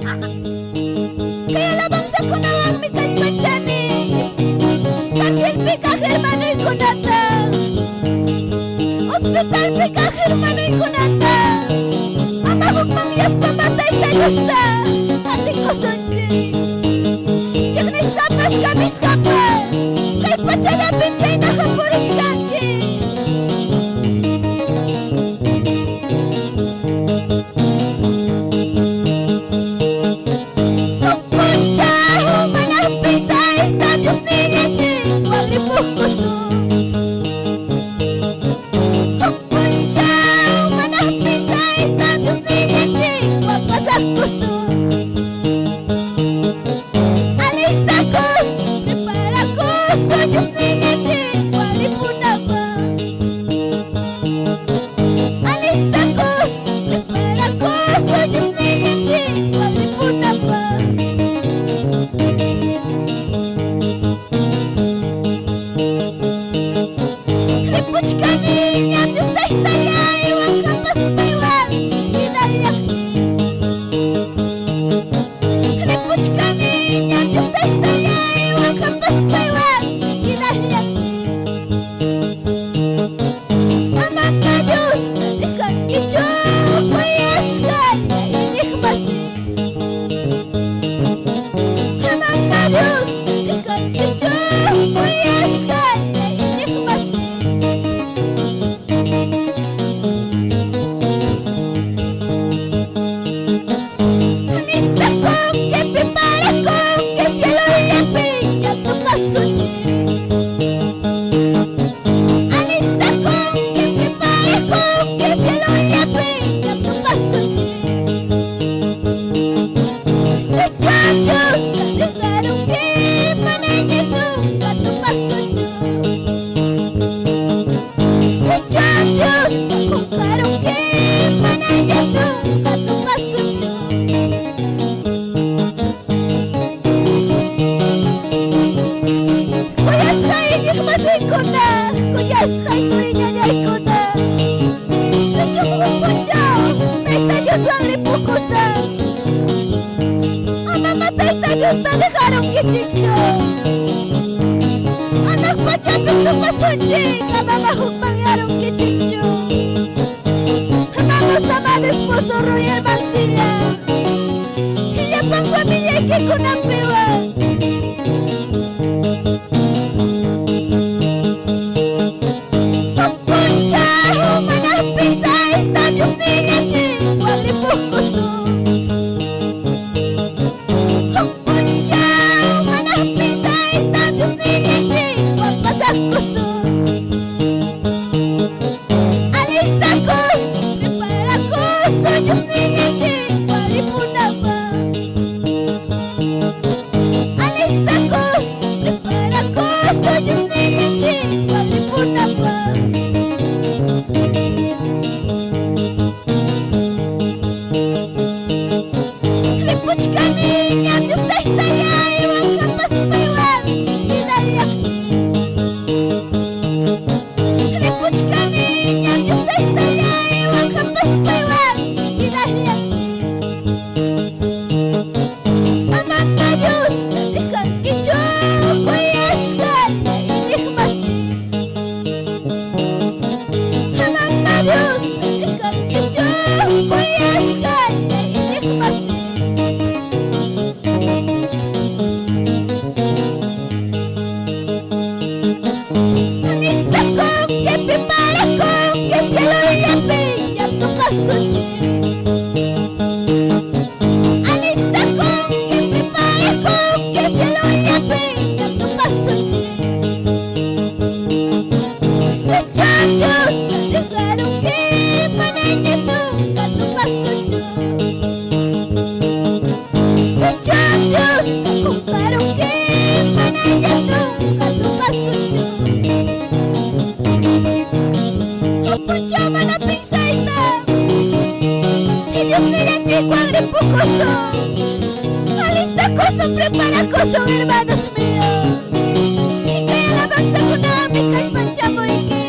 Kaya lamang sa kunawang mikay pancani, karsilpi kahir manoy kunata, hospital pi kahir manoy kunata, mamahog mangyas pamatay sa gusta, ating kusunji. Chiknis kapas kamis kapas, kay patsala pinchay nakapulis kanki. Anak pacar bersama suci, mamahog mangyarong kichikcho. Hamamo sama desposo royal magsila, hilya pang pamilya kikunang piwan. Preparacoso, hermanos míos, y que la bangsa kunami kay panchamoyki.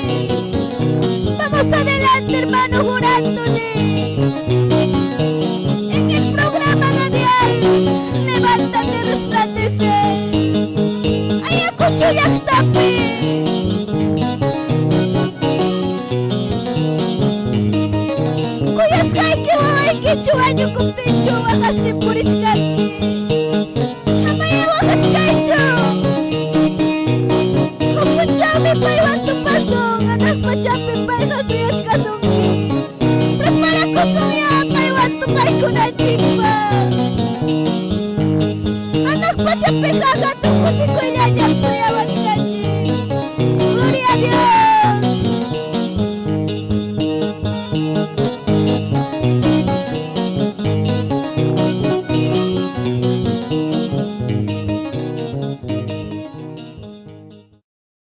Vamos adelante, hermano Jurantoni, en el programa radial kas timpuri cikanti. Hamaya wakas kaijo. Kupunjami pai wantu pasong, anak pacapi pai kasuya cikasungki. Prepara kusung ya pai wantu pai kuna cimba. Anak pacapi kakak tunggu si kuya jam suya wacikanji. Gloria a Dios.